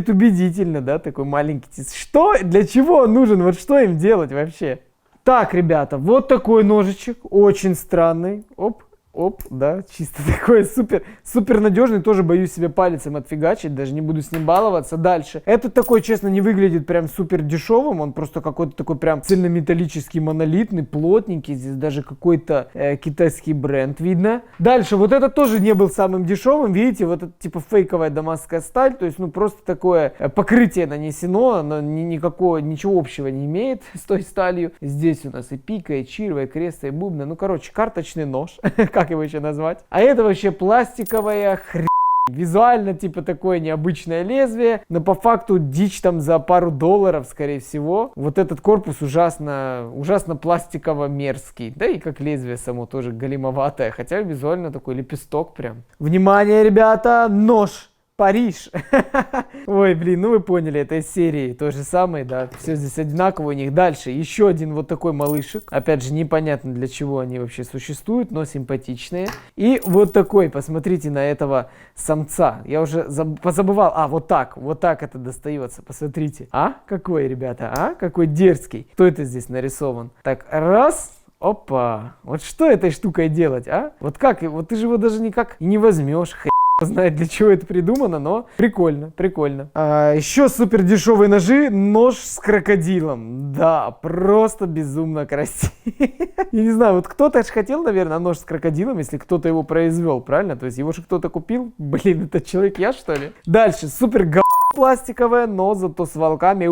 убедительно, да, такой маленький. Что? Для чего он нужен? Вот что им делать вообще? Так, ребята, вот такой ножичек. Очень странный. Оп. Оп, да, чисто такой супер надежный, тоже боюсь себе пальцем отфигачить, даже не буду с ним баловаться. Дальше, этот такой, честно, не выглядит прям супер дешевым, он просто какой-то такой прям цельнометаллический, монолитный, плотненький, здесь даже какой-то китайский бренд видно. Дальше, вот этот тоже не был самым дешевым, видите, вот это типа фейковая дамасская сталь, то есть, ну, просто такое покрытие нанесено, оно ничего общего не имеет с той сталью. Здесь у нас и пика, и чирва, и креста, и бубна, ну, короче, карточный нож, как его еще назвать. А это вообще пластиковая хрень. Визуально типа такое необычное лезвие, но по факту дичь там за пару долларов, скорее всего. Вот этот корпус ужасно пластиково-мерзкий. Да и как лезвие само тоже галимоватое, хотя визуально такой лепесток прям. Внимание, ребята, нож. Париж. Ой, блин, ну вы поняли, это из серии то же самое, да, все здесь одинаково у них. Дальше еще один вот такой малышек. Опять же, непонятно для чего они вообще существуют, но симпатичные. И вот такой, посмотрите на этого самца. Я уже позабывал, вот так это достается, посмотрите. Какой, ребята, какой дерзкий. Кто это здесь нарисован? Так, раз. Опа, вот что этой штукой делать, Вот как, вот ты же его даже никак и не возьмешь, знает, для чего это придумано, но прикольно. Еще супер дешевые ножи, нож с крокодилом. Да, просто безумно красиво. Я не знаю, вот кто-то же хотел, наверное, нож с крокодилом, если кто-то его произвел, правильно? То есть его же кто-то купил. Блин, это человек я, что ли? Дальше, супер пластиковая, но зато с волками.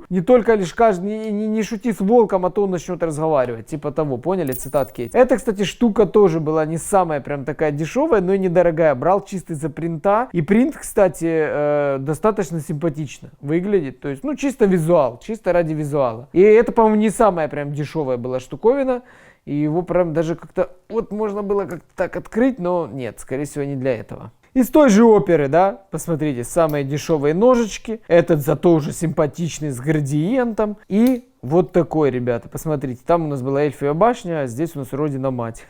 Не только лишь каждый, не шути с волком, а то он начнет разговаривать. Типа того, поняли, цитатки эти. Эта, кстати, штука тоже была не самая прям такая дешевая, но и недорогая. Брал чисто из-за принта. И принт, кстати, достаточно симпатично выглядит. То есть, ну, чисто визуал, чисто ради визуала. И это, по-моему, не самая прям дешевая была штуковина. И его прям даже как-то, вот можно было как-то так открыть, но нет, скорее всего, не для этого. Из той же оперы, да, посмотрите, самые дешевые ножички. Этот зато уже симпатичный с градиентом. И вот такой, ребята, посмотрите. Там у нас была эльфия башня, а здесь у нас Родина-мать.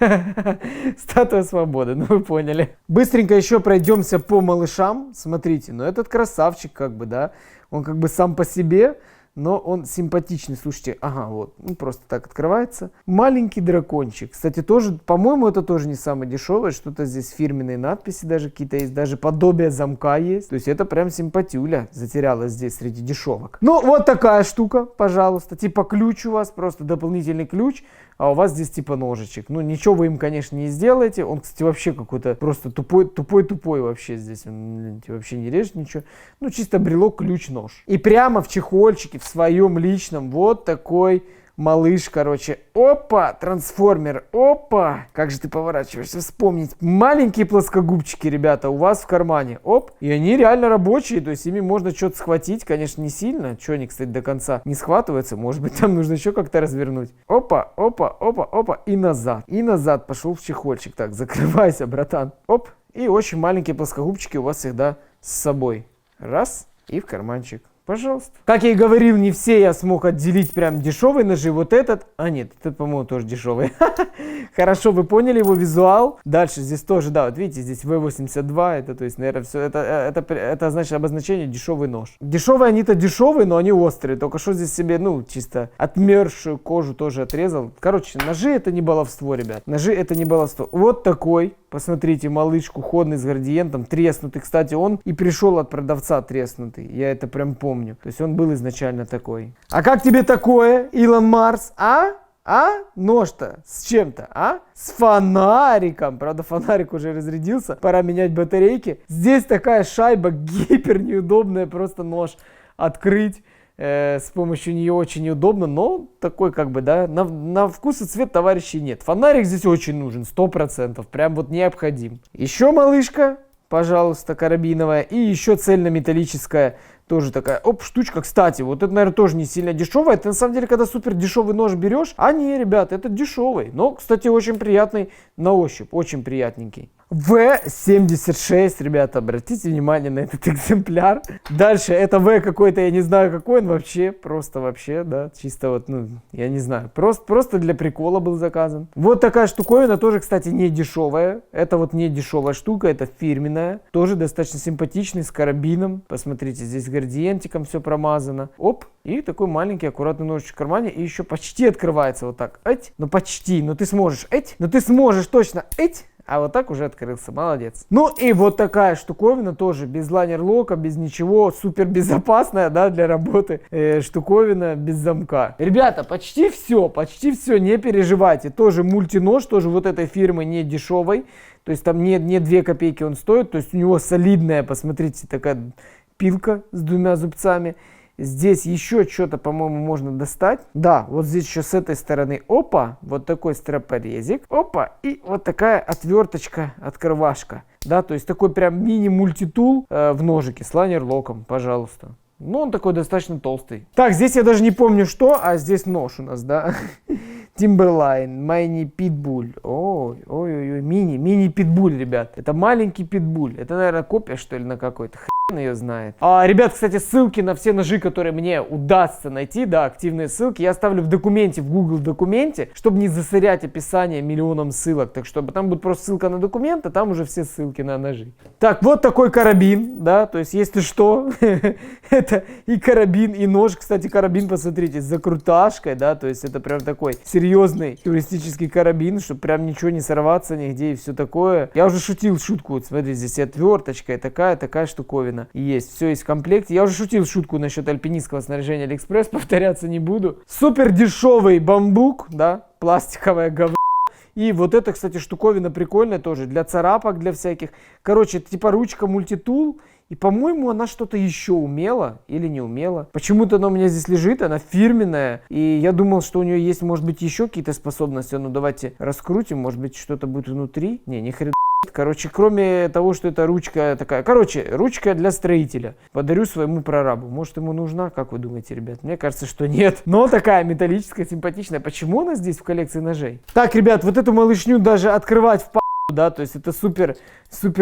Статуя свободы, ну вы поняли. Быстренько еще пройдемся по малышам. Смотрите, ну этот красавчик как бы, да. Он как бы сам по себе, но он симпатичный, слушайте, вот, просто так открывается. Маленький дракончик, кстати, тоже, по-моему, это тоже не самое дешевое, что-то здесь фирменные надписи даже какие-то есть, даже подобие замка есть, то есть это прям симпатюля затерялась здесь среди дешевок. Ну, вот такая штука, пожалуйста, типа ключ у вас, просто дополнительный ключ, а у вас здесь типа ножичек. Ну, ничего вы им, конечно, не сделаете. Он, кстати, вообще какой-то просто тупой вообще здесь. Он вообще не режет ничего. Ну, чисто брелок, ключ, нож. И прямо в чехольчике, в своем личном, вот такой малыш, короче. Опа, трансформер, опа. Как же ты поворачиваешься, вспомнить. Маленькие плоскогубчики, ребята, у вас в кармане. Оп, и они реально рабочие, то есть ими можно что-то схватить, конечно, не сильно. Что они, кстати, до конца не схватываются, может быть, там нужно еще как-то развернуть. Опа, опа, опа, опа, и назад. И назад пошел в чехольчик. Так, закрывайся, братан. Оп, и очень маленькие плоскогубчики у вас всегда с собой. Раз, и в карманчик. Пожалуйста. Как я и говорил, не все я смог отделить прям дешевые ножи. Вот этот, нет, это, по-моему, тоже дешевый. Хорошо, вы поняли его визуал. Дальше здесь тоже, да, вот видите, здесь V82, это, то есть, наверное, все, это значит обозначение дешевый нож. Дешевые они-то дешевые, но они острые. Только что здесь себе, ну, чисто отмерзшую кожу тоже отрезал. Короче, ножи это не баловство, ребят. Ножи это не баловство. Вот такой, посмотрите, малыш кухонный с градиентом, треснутый. Кстати, он и пришел от продавца треснутый. Я это прям помню. То есть он был изначально такой. А как тебе такое, Илон Марс, А? Нож-то с чем-то, а? С фонариком. Правда, фонарик уже разрядился. Пора менять батарейки. Здесь такая шайба гипер неудобная. Просто нож открыть. С помощью нее очень неудобно, но такой как бы, да, на вкус и цвет товарищей нет. Фонарик здесь очень нужен, 100%, прям вот необходим. Еще малышка, пожалуйста, карабиновая, и еще цельнометаллическая, тоже такая, штучка. Кстати, вот это, наверное, тоже не сильно дешевая. Это на самом деле, когда супер дешевый нож берешь, а не, ребят, это дешевый, но, кстати, очень приятный на ощупь, очень приятненький. В76, ребята, обратите внимание на этот экземпляр. Дальше, это В какой-то, я не знаю какой он вообще, просто вообще, да, чисто вот, ну, я не знаю, просто для прикола был заказан. Вот такая штуковина, тоже, кстати, не дешевая. Это вот не дешевая штука, это фирменная, тоже достаточно симпатичный, с карабином. Посмотрите, здесь градиентиком все промазано. Оп, и такой маленький аккуратный ножичек в кармане, и еще почти открывается вот так. Эть, ну почти, ну ты сможешь, эть, ну ты сможешь точно, эть. А вот так уже открылся, молодец. Ну и вот такая штуковина тоже, без лайнер-лока, без ничего, супер безопасная, да, для работы штуковина без замка. Ребята, почти все, не переживайте. Тоже мультинож, тоже вот этой фирмы не дешевой, то есть там не 2 копейки он стоит, то есть у него солидная, посмотрите, такая пилка с 2 зубцами. Здесь еще что-то, по-моему, можно достать. Да, вот здесь еще с этой стороны, опа, вот такой стропорезик, опа, и вот такая отверточка, открывашка. Да, то есть такой прям мини-мультитул в ножике с лайнер-локом, пожалуйста. Ну, он такой достаточно толстый. Так, здесь я даже не помню что, а здесь нож у нас, да. Timberline, мини-питбуль. Ой-ой-ой, мини-питбуль, ребят. Это маленький питбуль. Это, наверное, копия, что ли, на какой-то. Хрен ее знает. Ребят, кстати, ссылки на все ножи, которые мне удастся найти, да, активные ссылки, я оставлю в документе, в Google документе, чтобы не засорять описание миллионом ссылок. Так что там будет просто ссылка на документ, а там уже все ссылки на ножи. Так, вот такой карабин, да, то есть, если что, это и карабин, и нож. Кстати, карабин, посмотрите, с закруташкой, да, то есть, это прям такой серьезный туристический карабин, чтобы прям ничего не сорваться нигде и все такое. Я уже шутил шутку, вот смотрите, здесь и отверточка, и такая штуковина есть. Все есть в комплекте. Я уже шутил шутку насчет альпинистского снаряжения Алиэкспресс, повторяться не буду. Супер дешевый бамбук, да, пластиковое говно. И вот эта, кстати, штуковина прикольная тоже, для царапок, для всяких. Короче, это типа ручка мультитул. И, по-моему, она что-то еще умела или не умела. Почему-то она у меня здесь лежит, она фирменная. И я думал, что у нее есть, может быть, еще какие-то способности. Ну, давайте раскрутим, может быть, что-то будет внутри. Не хрен. Короче, кроме того, что это ручка такая. Короче, ручка для строителя. Подарю своему прорабу. Может, ему нужна? Как вы думаете, ребят? Мне кажется, что нет. Но такая металлическая, симпатичная. Почему она здесь в коллекции ножей? Так, ребят, вот эту малышню даже открывать в да, то есть это супер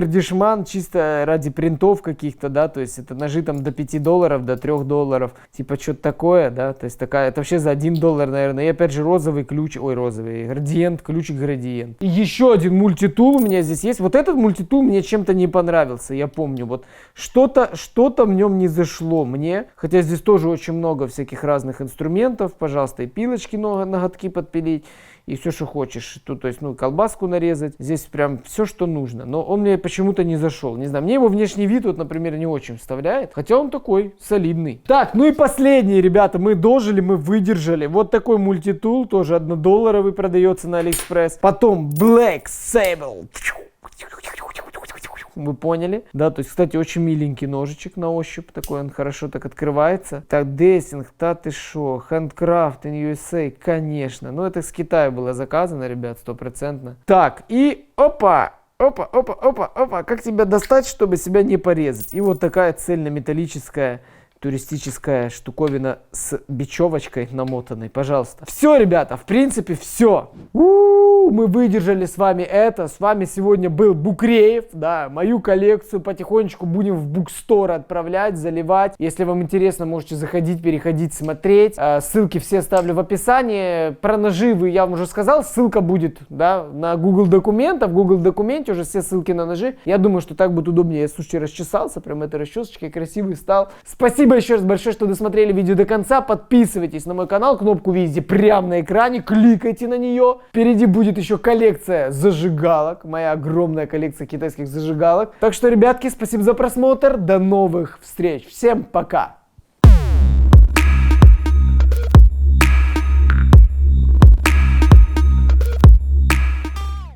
дешман, чисто ради принтов каких-то, да, то есть это ножи там до $5, до $3, типа что-то такое, да, то есть такая, это вообще за $1, наверное, и опять же розовый ключ, розовый градиент, ключик градиент. И еще один мультитул у меня здесь есть, вот этот мультитул мне чем-то не понравился, я помню, вот что-то в нем не зашло мне, хотя здесь тоже очень много всяких разных инструментов, пожалуйста, и пилочки ноготки подпилить, и все, что хочешь. Тут, то есть, ну, колбаску нарезать. Здесь прям все, что нужно. Но он мне почему-то не зашел. Не знаю, мне его внешний вид, вот, например, не очень вставляет. Хотя он такой солидный. Так, ну и последний, ребята. Мы дожили, мы выдержали. Вот такой мультитул, тоже $1 продается на Алиэкспресс. Потом Black Sable. Вы поняли? Да, то есть, кстати, очень миленький ножичек на ощупь. Такой он хорошо так открывается. Так, Дессинг, та ты шо, Handcraft in USA, конечно. Ну, это с Китая было заказано, ребят, 100%. Так, и опа! Опа, как тебя достать, чтобы себя не порезать? И вот такая цельнометаллическая туристическая штуковина с бечевочкой намотанной, пожалуйста. Все, ребята, в принципе, все. Мы выдержали с вами это. С вами сегодня был Букреев, да, мою коллекцию потихонечку будем в букстор отправлять, заливать. Если вам интересно, можете заходить, переходить, смотреть. Ссылки все ставлю в описании. Про ножи я вам уже сказал, ссылка будет, да, на Google документах. В Google документе уже все ссылки на ножи. Я думаю, что так будет удобнее. Я, слушайте, расчесался, прям этой расчесочкой красивый стал. Спасибо еще раз большое, что досмотрели видео до конца. Подписывайтесь на мой канал, кнопку видите прямо на экране, кликайте на нее. Впереди будет еще коллекция зажигалок, моя огромная коллекция китайских зажигалок. Так что, ребятки, спасибо за просмотр, до новых встреч, всем пока!